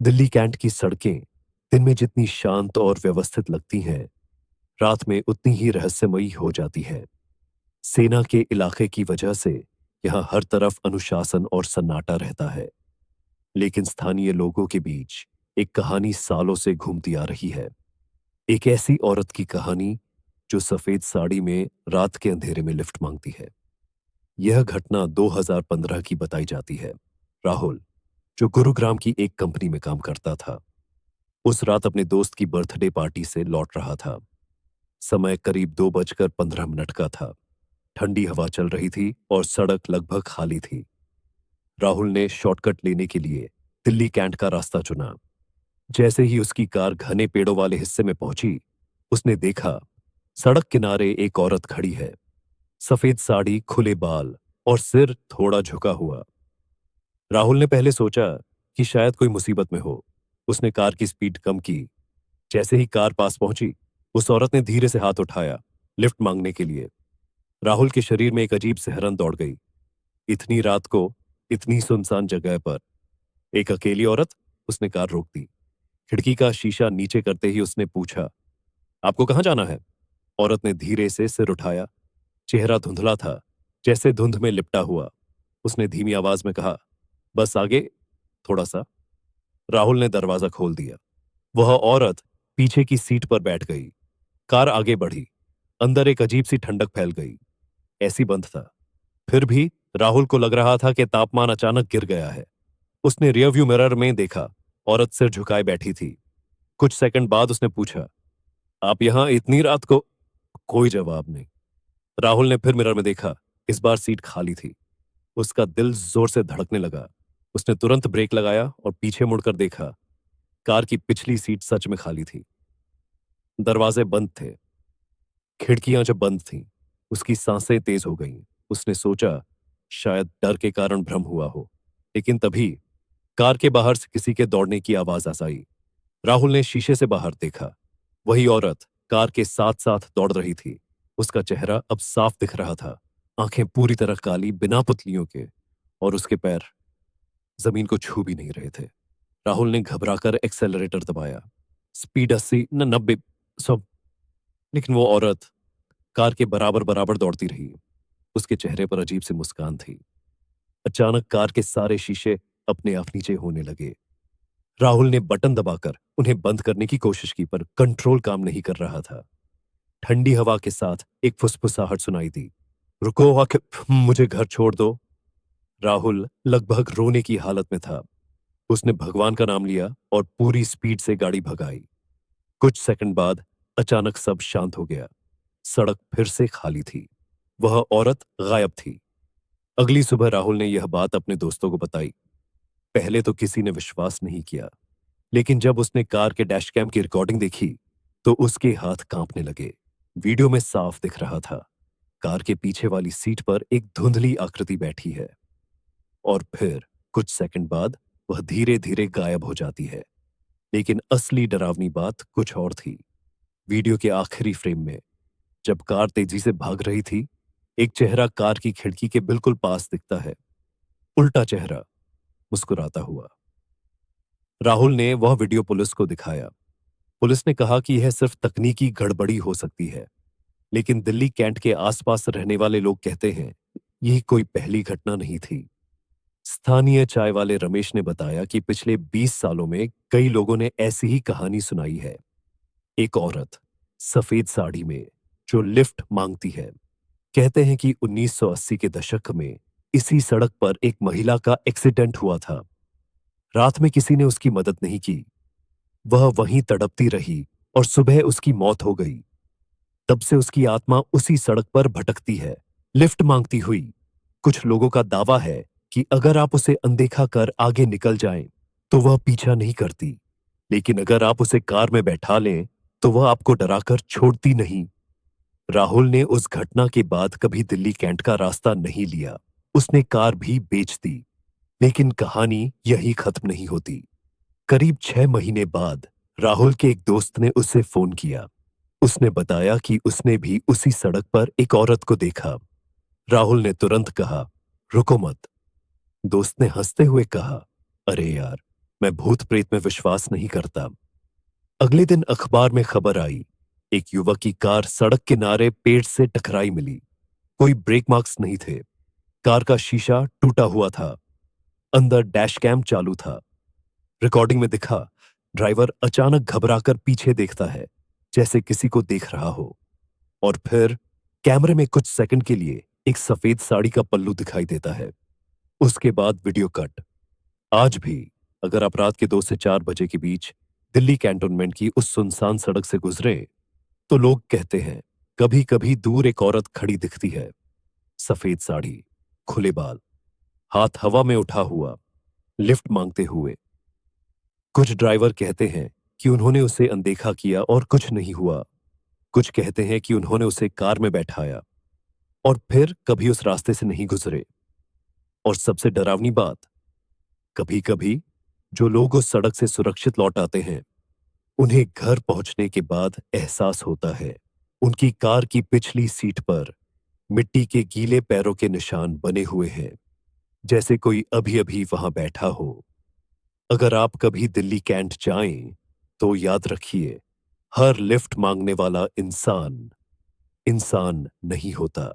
Delhi cantt की सड़कें दिन में जितनी शांत और व्यवस्थित लगती हैं, रात में उतनी ही रहस्यमयी हो जाती है। सेना के इलाके की वजह से यहाँ हर तरफ अनुशासन और सन्नाटा रहता है, लेकिन स्थानीय लोगों के बीच एक कहानी सालों से घूमती आ रही है। एक ऐसी औरत की कहानी जो सफेद साड़ी में रात के अंधेरे में लिफ्ट मांगती है। यह घटना 2015 की बताई जाती है। राहुल, जो गुरुग्राम की एक कंपनी में काम करता था, उस रात अपने दोस्त की बर्थडे पार्टी से लौट रहा था। समय करीब 2:15 का था। ठंडी हवा चल रही थी और सड़क लगभग खाली थी। राहुल ने शॉर्टकट लेने के लिए दिल्ली कैंट का रास्ता चुना। जैसे ही उसकी कार घने पेड़ों वाले हिस्से में पहुंची, उसने देखा सड़क किनारे एक औरत खड़ी है। सफेद साड़ी, खुले बाल और सिर थोड़ा झुका हुआ। राहुल ने पहले सोचा कि शायद कोई मुसीबत में हो। उसने कार की स्पीड कम की। जैसे ही कार पास पहुंची, उस औरत ने धीरे से हाथ उठाया लिफ्ट मांगने के लिए। राहुल के शरीर में एक अजीब सिहरन दौड़ गई। इतनी रात को, इतनी सुनसान जगह पर एक अकेली औरत। उसने कार रोक दी। खिड़की का शीशा नीचे करते ही उसने पूछा, आपको कहां जाना है? औरत ने धीरे से सिर उठाया। चेहरा धुंधला था, जैसे धुंध में लिपटा हुआ। उसने धीमी आवाज में कहा, बस आगे थोड़ा सा। राहुल ने दरवाजा खोल दिया। वह औरत पीछे की सीट पर बैठ गई। कार आगे बढ़ी। अंदर एक अजीब सी ठंडक फैल गई। ऐसी बंद था। फिर भी राहुल को लग रहा था कि तापमान अचानक गिर गया है। उसने रियरव्यू मिरर में देखा। औरत सिर झुकाए बैठी थी। कुछ सेकंड बाद उसने पूछा, आप यहां इतनी रात को? कोई जवाब नहीं। राहुल ने फिर मिरर में देखा। इस बार सीट खाली थी। उसका दिल जोर से धड़कने लगा। उसने तुरंत ब्रेक लगाया और पीछे मुड़कर देखा। कार की पिछली सीट सच में खाली थी। दरवाजे बंद थे। खिड़कियां जब बंद थीं, उसकी सांसें तेज हो गईं। उसने सोचा शायद डर के कारण भ्रम हुआ हो, लेकिन तभी कार के बाहर से किसी के दौड़ने की आवाज आई। राहुल ने शीशे से बाहर देखा। वही औरत कार के साथ साथ दौड़ रही थी। उसका चेहरा अब साफ दिख रहा था। आंखें पूरी तरह काली, बिना पुतलियों के, और उसके पैर जमीन को छू भी नहीं रहे थे। राहुल ने घबराकर एक्सेलरेटर दबाया। स्पीड 80 न 90, 100। लेकिन वो औरत कार के बराबर बराबर दौड़ती रही। उसके चेहरे पर अजीब सी मुस्कान थी। अचानक कार के सारे शीशे अपने आप नीचे होने लगे। राहुल ने बटन दबाकर उन्हें बंद करने की कोशिश की, पर कंट्रोल काम नहीं कर रहा था। ठंडी हवा के साथ एक फुसफुसाहट सुनाई दी, रुको आखिर, मुझे घर छोड़ दो। राहुल लगभग रोने की हालत में था। उसने भगवान का नाम लिया और पूरी स्पीड से गाड़ी भगाई। कुछ सेकंड बाद अचानक सब शांत हो गया। सड़क फिर से खाली थी। वह औरत गायब थी। अगली सुबह राहुल ने यह बात अपने दोस्तों को बताई। पहले तो किसी ने विश्वास नहीं किया, लेकिन जब उसने कार के डैशकैम की रिकॉर्डिंग देखी तो उसके हाथ कांपने लगे। वीडियो में साफ दिख रहा था, कार के पीछे वाली सीट पर एक धुंधली आकृति बैठी है, और फिर कुछ सेकंड बाद वह धीरे धीरे गायब हो जाती है। लेकिन असली डरावनी बात कुछ और थी। वीडियो के आखिरी फ्रेम में, जब कार तेजी से भाग रही थी, एक चेहरा कार की खिड़की के बिल्कुल पास दिखता है। उल्टा चेहरा, मुस्कुराता हुआ। राहुल ने वह वीडियो पुलिस को दिखाया। पुलिस ने कहा कि यह सिर्फ तकनीकी गड़बड़ी हो सकती है, लेकिन दिल्ली कैंट के आसपास रहने वाले लोग कहते हैं यह कोई पहली घटना नहीं थी। स्थानीय चाय वाले रमेश ने बताया कि पिछले 20 सालों में कई लोगों ने ऐसी ही कहानी सुनाई है। एक औरत सफेद साड़ी में जो लिफ्ट मांगती है। कहते हैं कि 1980 के दशक में इसी सड़क पर एक महिला का एक्सीडेंट हुआ था। रात में किसी ने उसकी मदद नहीं की। वह वहीं तड़पती रही और सुबह उसकी मौत हो गई। तब से उसकी आत्मा उसी सड़क पर भटकती है, लिफ्ट मांगती हुई। कुछ लोगों का दावा है कि अगर आप उसे अनदेखा कर आगे निकल जाएं, तो वह पीछा नहीं करती, लेकिन अगर आप उसे कार में बैठा लें, तो वह आपको डराकर छोड़ती नहीं। राहुल ने उस घटना के बाद कभी दिल्ली कैंट का रास्ता नहीं लिया। उसने कार भी बेच दी। लेकिन कहानी यही खत्म नहीं होती। करीब 6 महीने बाद राहुल के एक दोस्त ने उससे फोन किया। उसने बताया कि उसने भी उसी सड़क पर एक औरत को देखा। राहुल ने तुरंत कहा, रुको मत। दोस्त ने हंसते हुए कहा, अरे यार, तुम तो सच में दिल्ली कैंट गए थे। राहुल ने कहा, हाँ, मैं दिल्ली कैंट गया था, लेकिन वहां एक औरत मिली। उसने बताया कि उसने भी उसी सड़क पर एक औरत को देखा। राहुल ने तुरंत कहा, रुको मत। दोस्त ने हंसते हुए कहा, अरे यार, मैं भूत प्रेत में विश्वास नहीं करता। अगले दिन अखबार में खबर आई, एक युवक की कार सड़क किनारे पेड़ से टकराई मिली। कोई ब्रेक मार्क्स नहीं थे। कार का शीशा टूटा हुआ था। अंदर डैश कैम चालू था। रिकॉर्डिंग में दिखा, ड्राइवर अचानक घबराकर पीछे देखता है, जैसे किसी को देख रहा हो। और फिर कैमरे में कुछ सेकंड के लिए एक सफेद साड़ी का पल्लू दिखाई देता है। उसके बाद वीडियो कट। आज भी अगर आप रात के 2 से 4 बजे के बीच दिल्ली कैंटोनमेंट की उस सुनसान सड़क से गुजरे, तो लोग कहते हैं, कभी कभी दूर एक औरत खड़ी दिखती है, सफेद साड़ी, खुले बाल, हाथ हवा में उठा हुआ, लिफ्ट मांगते हुए। कुछ ड्राइवर कहते हैं कि उन्होंने उसे अनदेखा किया और कुछ नहीं हुआ। कुछ कहते हैं कि उन्होंने उसे कार में बैठाया और फिर कभी उस रास्ते से नहीं गुजरे। और सबसे डरावनी बात, कभी कभी जो लोग उस सड़क से सुरक्षित लौट आते हैं, उन्हें घर पहुंचने के बाद एहसास होता है उनकी कार की पिछली सीट पर मिट्टी के गीले पैरों के निशान बने हुए हैं, जैसे कोई अभी अभी वहां बैठा हो। अगर आप कभी दिल्ली कैंट जाएं, तो याद रखिए, हर लिफ्ट मांगने वाला इंसान इंसान नहीं होता।